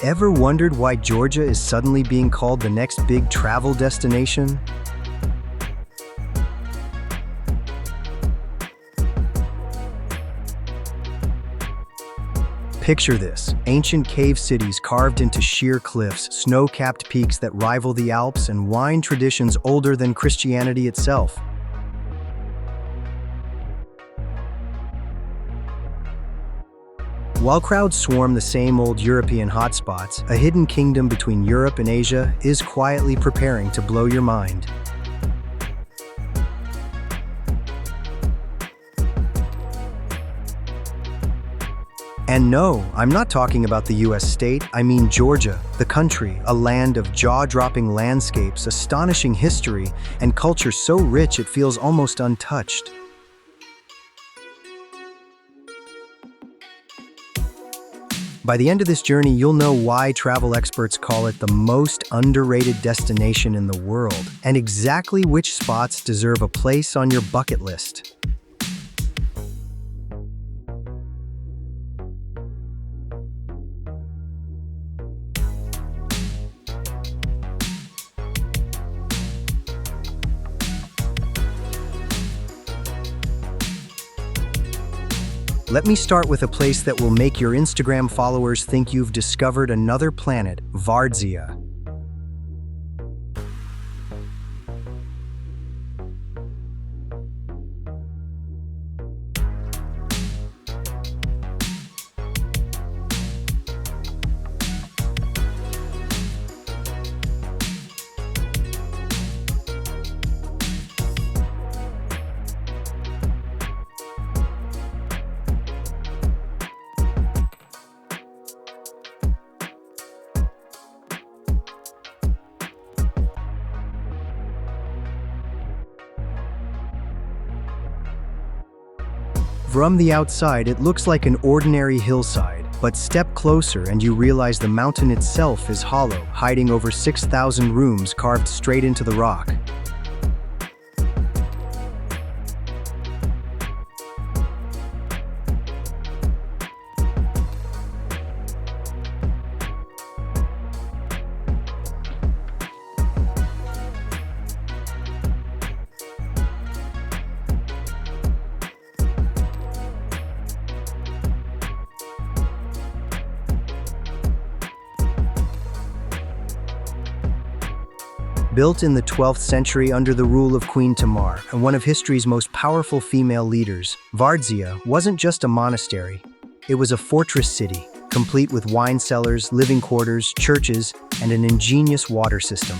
Ever wondered why Georgia is suddenly being called the next big travel destination? Picture this: ancient cave cities carved into sheer cliffs, snow-capped peaks that rival the Alps, and wine traditions older than Christianity itself. While crowds swarm the same old European hotspots, a hidden kingdom between Europe and Asia is quietly preparing to blow your mind. And no, I'm not talking about the US state, I mean Georgia, the country, a land of jaw-dropping landscapes, astonishing history, and culture so rich it feels almost untouched. By the end of this journey, you'll know why travel experts call it the most underrated destination in the world, and exactly which spots deserve a place on your bucket list. Let me start with a place that will make your Instagram followers think you've discovered another planet: Vardzia. From the outside, it looks like an ordinary hillside, but step closer and you realize the mountain itself is hollow, hiding over 6,000 rooms carved straight into the rock. Built in the 12th century under the rule of Queen Tamar and one of history's most powerful female leaders, Vardzia wasn't just a monastery. It was a fortress city, complete with wine cellars, living quarters, churches, and an ingenious water system.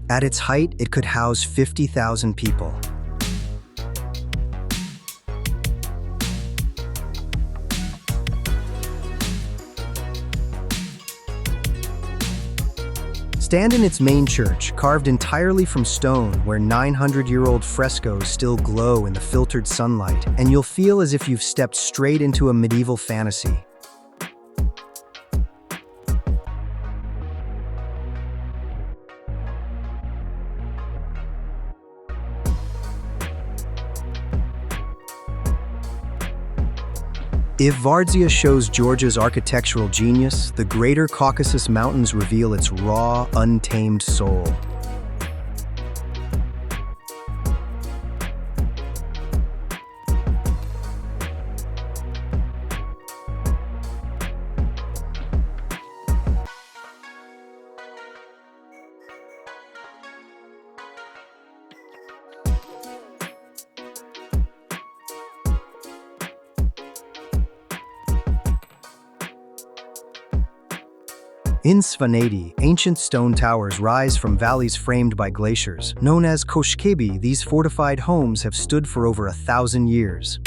At its height, it could house 50,000 people. Stand in its main church, carved entirely from stone, where 900-year-old frescoes still glow in the filtered sunlight, and you'll feel as if you've stepped straight into a medieval fantasy. If Vardzia shows Georgia's architectural genius, the greater Caucasus Mountains reveal its raw, untamed soul. In Svaneti, ancient stone towers rise from valleys framed by glaciers. Known as Koshkebi, these fortified homes have stood for over 1,000 years.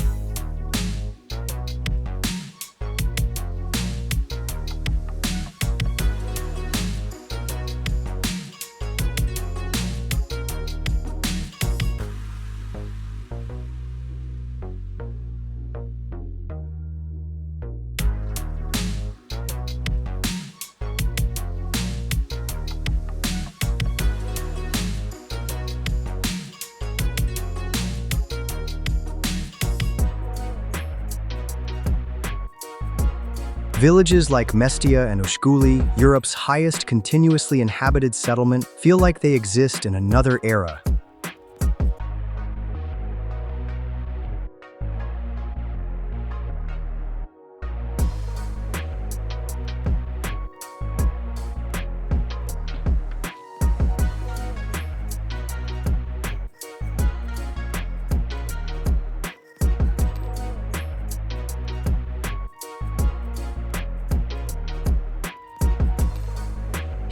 Villages like Mestia and Ushguli, Europe's highest continuously inhabited settlement, feel like they exist in another era.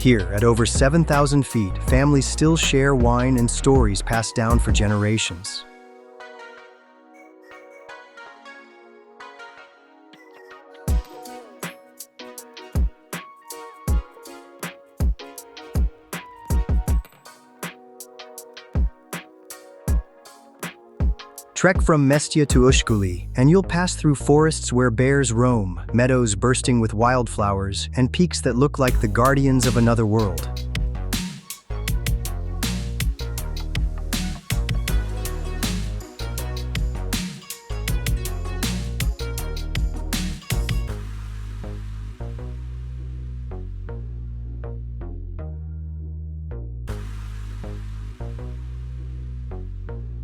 Here, at over 7,000 feet, families still share wine and stories passed down for generations. Trek from Mestia to Ushguli, and you'll pass through forests where bears roam, meadows bursting with wildflowers, and peaks that look like the guardians of another world.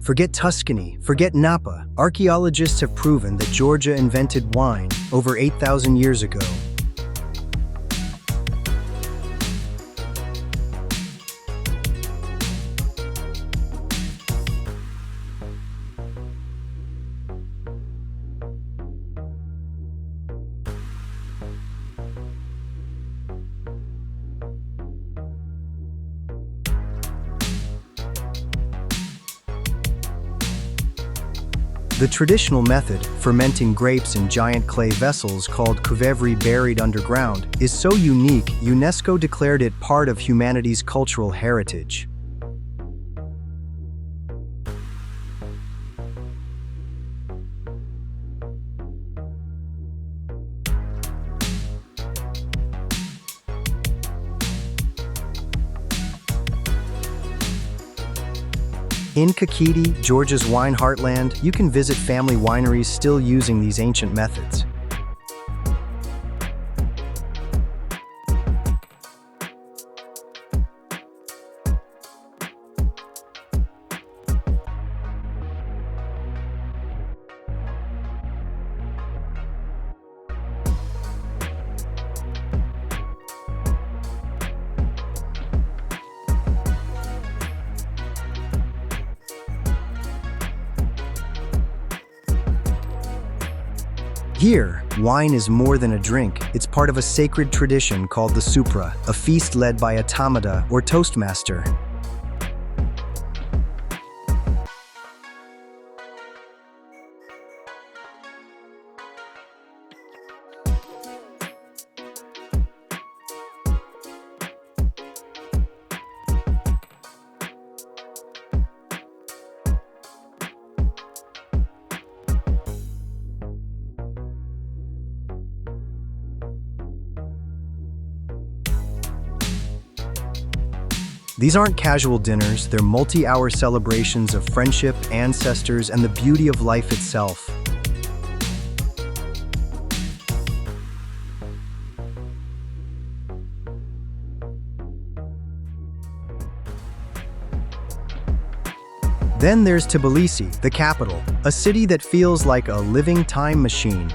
Forget Tuscany, forget Napa. Archaeologists have proven that Georgia invented wine over 8,000 years ago. The traditional method, fermenting grapes in giant clay vessels called kuvevri buried underground, is so unique UNESCO declared it part of humanity's cultural heritage. In Kakheti, Georgia's wine heartland, you can visit family wineries still using these ancient methods. Here, wine is more than a drink. It's part of a sacred tradition called the Supra, a feast led by a tamada or toastmaster. These aren't casual dinners, they're multi-hour celebrations of friendship, ancestors, and the beauty of life itself. Then there's Tbilisi, the capital, a city that feels like a living time machine.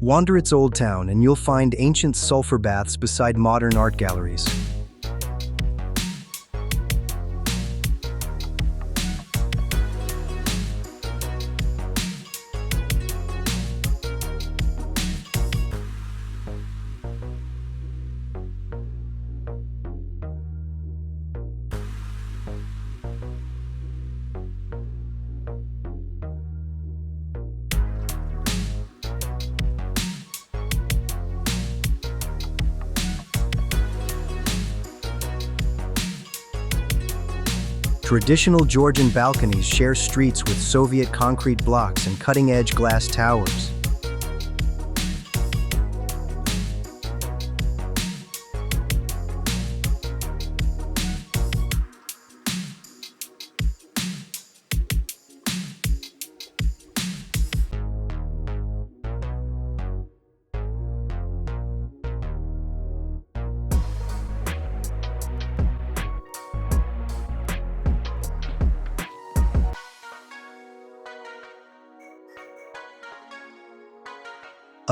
Wander its old town and you'll find ancient sulfur baths beside modern art galleries. Traditional Georgian balconies share streets with Soviet concrete blocks and cutting-edge glass towers.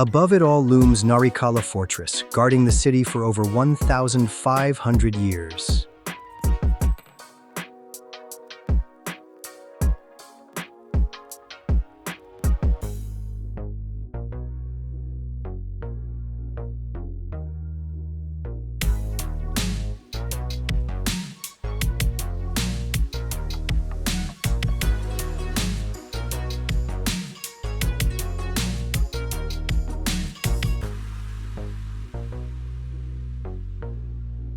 Above it all looms Narikala Fortress, guarding the city for over 1,500 years.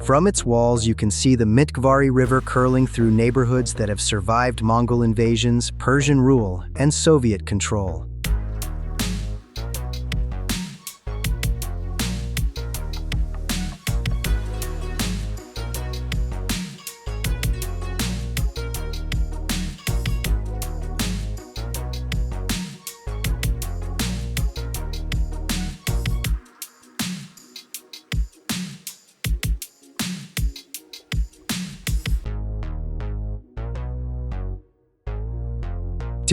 From its walls, you can see the Mitkvari River curling through neighborhoods that have survived Mongol invasions, Persian rule, and Soviet control.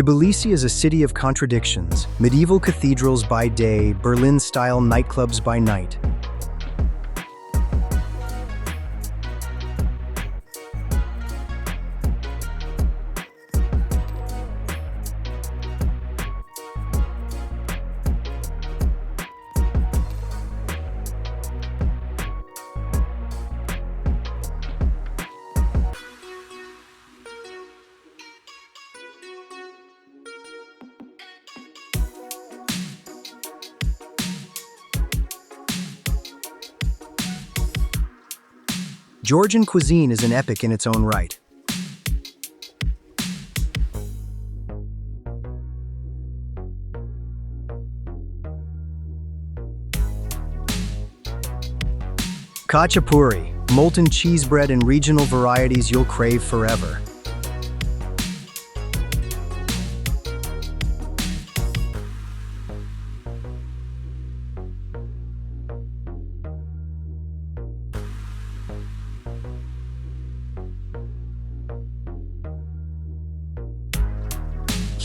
Tbilisi is a city of contradictions, medieval cathedrals by day, Berlin-style nightclubs by night. Georgian cuisine is an epic in its own right. Khachapuri, molten cheese bread and regional varieties you'll crave forever.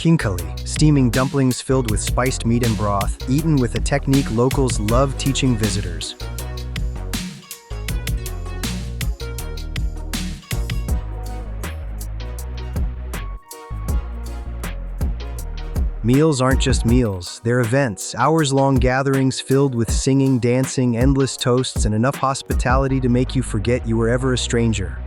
Khinkali, steaming dumplings filled with spiced meat and broth, eaten with a technique locals love teaching visitors. Meals aren't just meals, they're events, hours-long gatherings filled with singing, dancing, endless toasts, and enough hospitality to make you forget you were ever a stranger.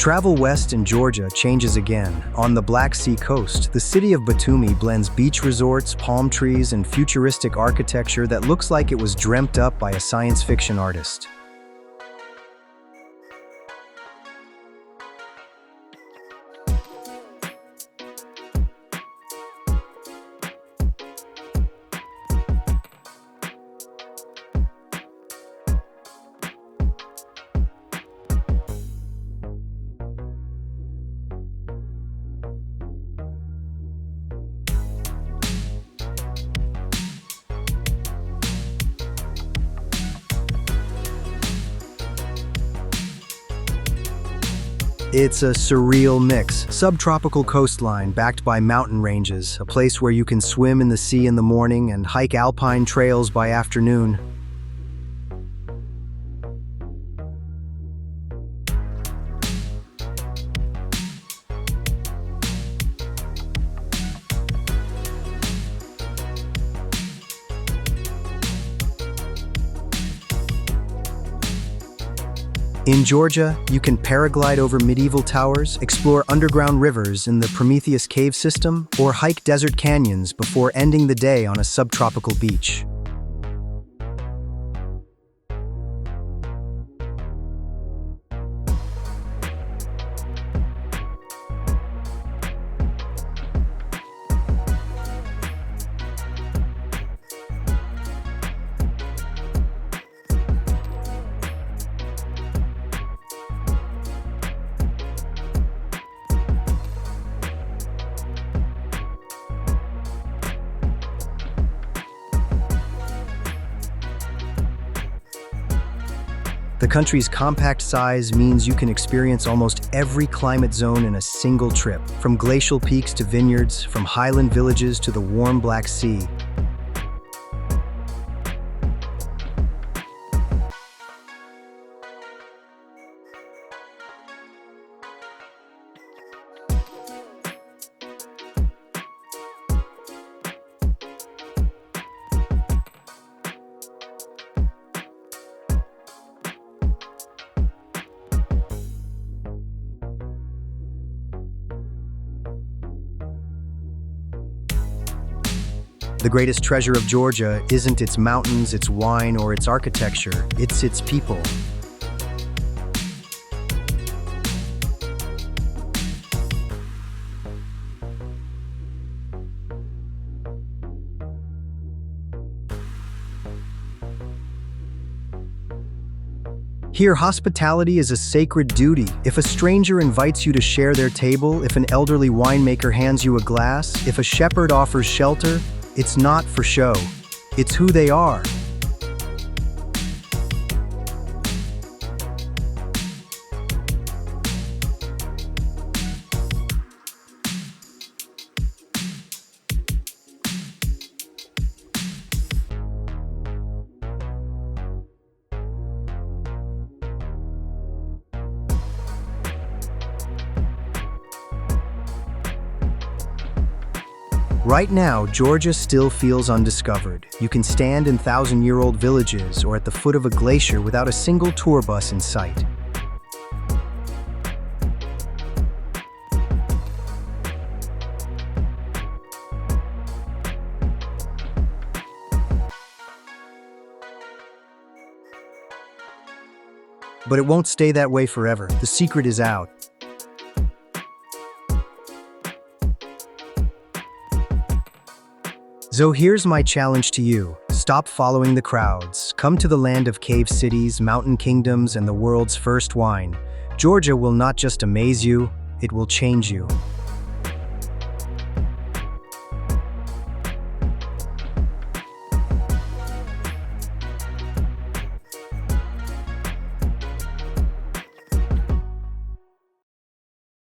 Travel west and Georgia changes again. On the Black Sea coast, the city of Batumi blends beach resorts, palm trees, and futuristic architecture that looks like it was dreamt up by a science fiction artist. It's a surreal mix. Subtropical coastline backed by mountain ranges, a place where you can swim in the sea in the morning and hike alpine trails by afternoon. In Georgia, you can paraglide over medieval towers, explore underground rivers in the Prometheus cave system, or hike desert canyons before ending the day on a subtropical beach. The country's compact size means you can experience almost every climate zone in a single trip, from glacial peaks to vineyards, from highland villages to the warm Black Sea. The greatest treasure of Georgia isn't its mountains, its wine, or its architecture, it's its people. Here, hospitality is a sacred duty. If a stranger invites you to share their table, if an elderly winemaker hands you a glass, if a shepherd offers shelter, it's not for show. It's who they are. Right now, Georgia still feels undiscovered. You can stand in thousand-year-old villages or at the foot of a glacier without a single tour bus in sight. But it won't stay that way forever. The secret is out. So here's my challenge to you. Stop following the crowds. Come to the land of cave cities, mountain kingdoms, and the world's first wine. Georgia will not just amaze you, it will change you.